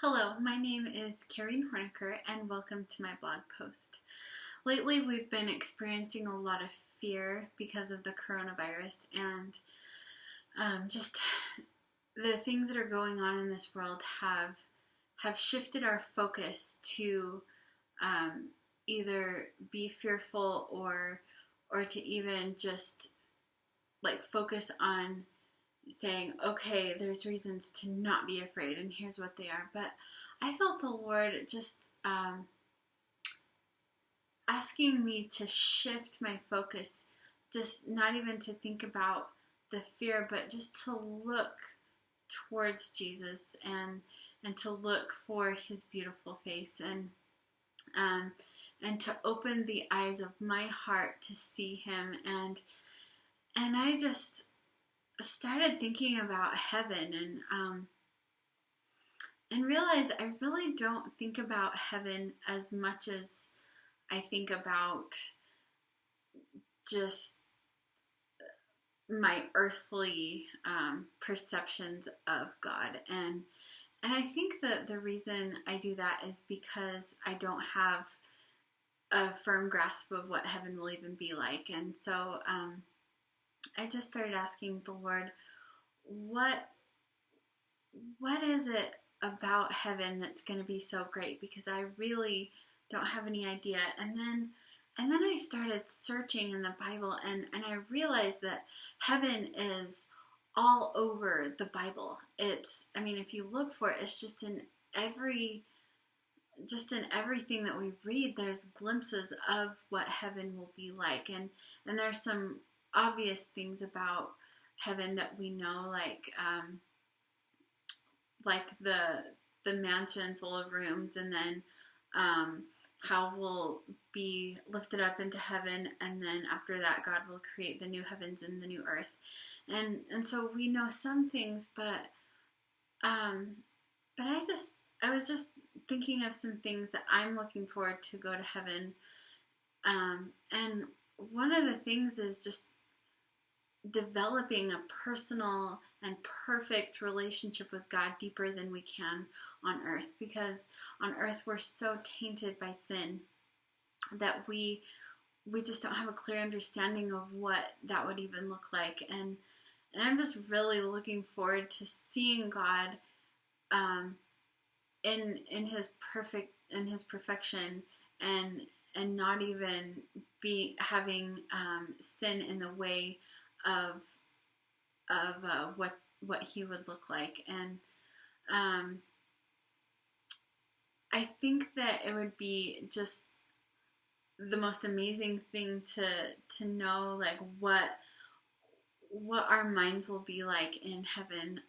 Hello, my name is Careen Hornecker and welcome to my blog post. Lately we've been experiencing a lot of fear because of the coronavirus and just the things that are going on in this world have shifted our focus to either be fearful or to even just like focus on saying, okay, there's reasons to not be afraid, and here's what they are. But I felt the Lord just asking me to shift my focus, just not even to think about the fear, but just to look towards Jesus and to look for His beautiful face and to open the eyes of my heart to see Him and I just started thinking about heaven and realized I really don't think about heaven as much as I think about just my earthly perceptions of God. And I think that the reason I do that is because I don't have a firm grasp of what heaven will even be like. And so I just started asking the Lord, what is it about heaven that's going to be so great? Because I really don't have any idea. And then I started searching in the Bible and I realized that heaven is all over the Bible. If you look for it, it's just in everything that we read, there's glimpses of what heaven will be like. And there's some obvious things about heaven that we know, like the mansion full of rooms, and then how we'll be lifted up into heaven, and then after that God will create the new heavens and the new earth, and so we know some things, but I was just thinking of some things that I'm looking forward to go to heaven, and one of the things is just developing a personal and perfect relationship with God deeper than we can on earth, because on earth we're so tainted by sin that we just don't have a clear understanding of what that would even look like, and I'm just really looking forward to seeing God in his perfection and not even be having sin in the way of what he would look like. And I think that it would be just the most amazing thing to know, like what our minds will be like in heaven.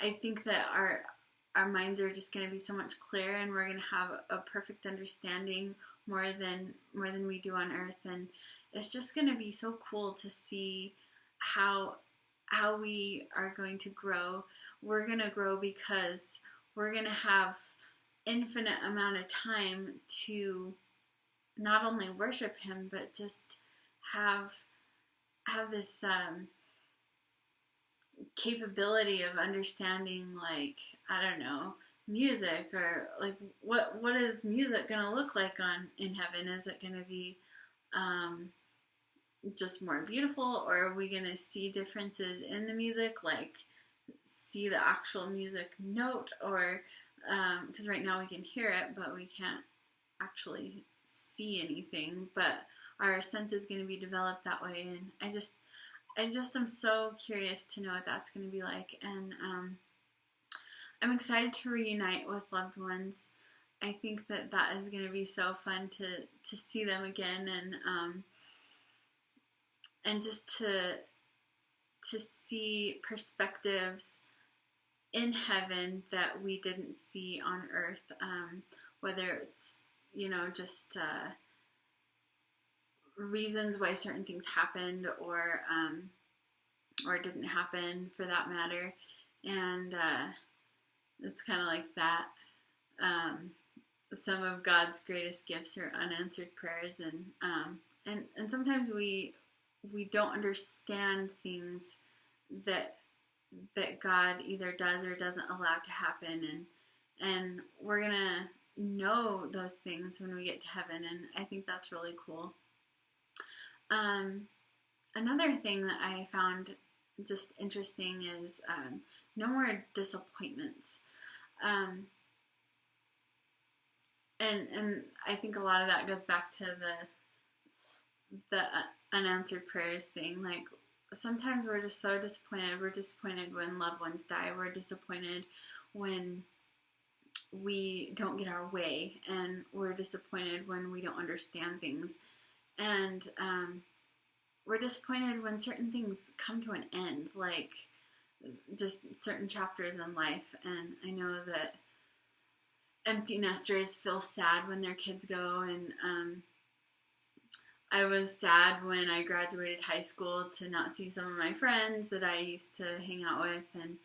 I think that our minds are just going to be so much clearer, and we're going to have a perfect understanding more than we do on earth. And it's just going to be so cool to see how we are going to grow. We're going to grow because we're going to have infinite amount of time to not only worship Him, but just have this capability of understanding, like, I don't know, music, or like what is music going to look like in heaven? Is it going to be just more beautiful, or are we going to see differences in the music, like see the actual music note, or because right now we can hear it but we can't actually see anything, but our sense is going to be developed that way. And I just am so curious to know what that's going to be like, and I'm excited to reunite with loved ones. I think that is going to be so fun to see them again, and just to see perspectives in heaven that we didn't see on earth, whether it's just reasons why certain things happened or didn't happen, for that matter. And it's kind of like that. Some of God's greatest gifts are unanswered prayers, and sometimes we don't understand things that that God either does or doesn't allow to happen, and we're gonna know those things when we get to heaven, and I think that's really cool. Um, Another thing that I found just interesting is no more disappointments. Um, and I think a lot of that goes back to the unanswered prayers thing. Like sometimes we're just so disappointed. We're disappointed when loved ones die. We're disappointed when we don't get our way, and we're disappointed when we don't understand things, and we're disappointed when certain things come to an end, like just certain chapters in life. And I know that empty nesters feel sad when their kids go, and I was sad when I graduated high school to not see some of my friends that I used to hang out with, and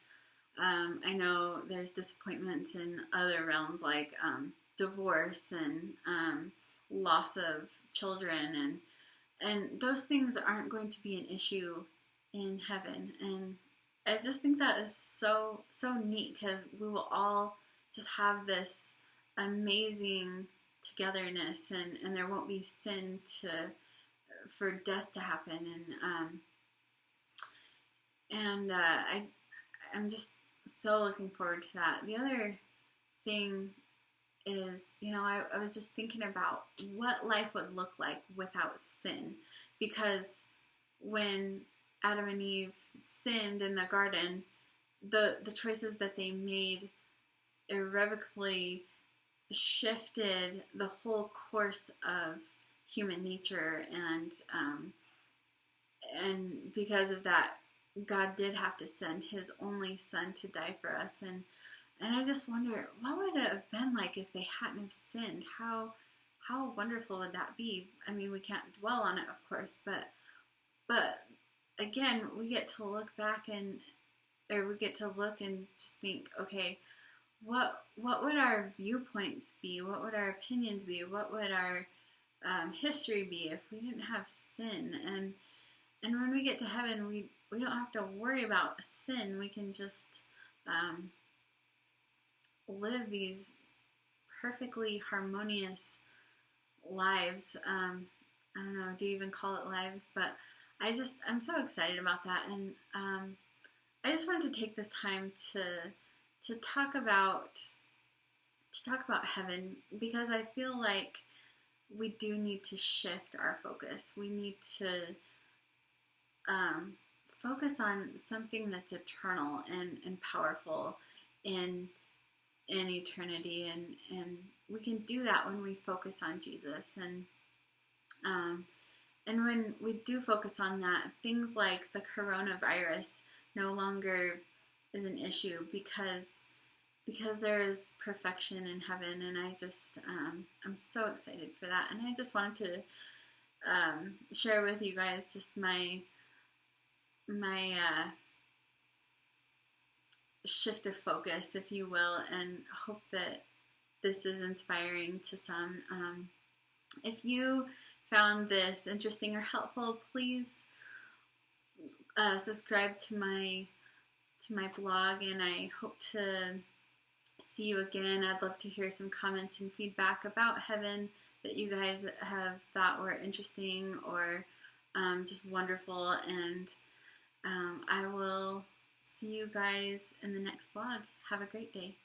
I know there's disappointments in other realms like divorce and loss of children, and those things aren't going to be an issue in heaven. And I just think that is so neat, because we will all just have this amazing togetherness, and there won't be sin for death to happen, and I'm just so looking forward to that. The other thing is, I was just thinking about what life would look like without sin, because when Adam and Eve sinned in the garden, the choices that they made irrevocably shifted the whole course of human nature, and because of that, God did have to send His only Son to die for us, and I just wonder, what would it have been like if they hadn't have sinned? How wonderful would that be? I mean, we can't dwell on it, of course, but again, we get to look back or we get to look and just think, okay, what would our viewpoints be? What would our opinions be? What would our history be if we didn't have sin? And when we get to heaven, we don't have to worry about sin. We can just live these perfectly harmonious lives. I don't know, do you even call it lives? But I'm so excited about that, and I just wanted to take this time to talk about heaven, because I feel like we do need to shift our focus. We need to focus on something that's eternal and powerful in eternity, and we can do that when we focus on Jesus, and when we do focus on that, things like the coronavirus no longer is an issue, because there is perfection in heaven, and I just I'm so excited for that, and I just wanted to share with you guys just my shift of focus, if you will, and hope that this is inspiring to some. If you found this interesting or helpful, please subscribe to my blog, and I hope to see you again. I'd love to hear some comments and feedback about heaven that you guys have thought were interesting or just wonderful, and I will see you guys in the next blog. Have a great day.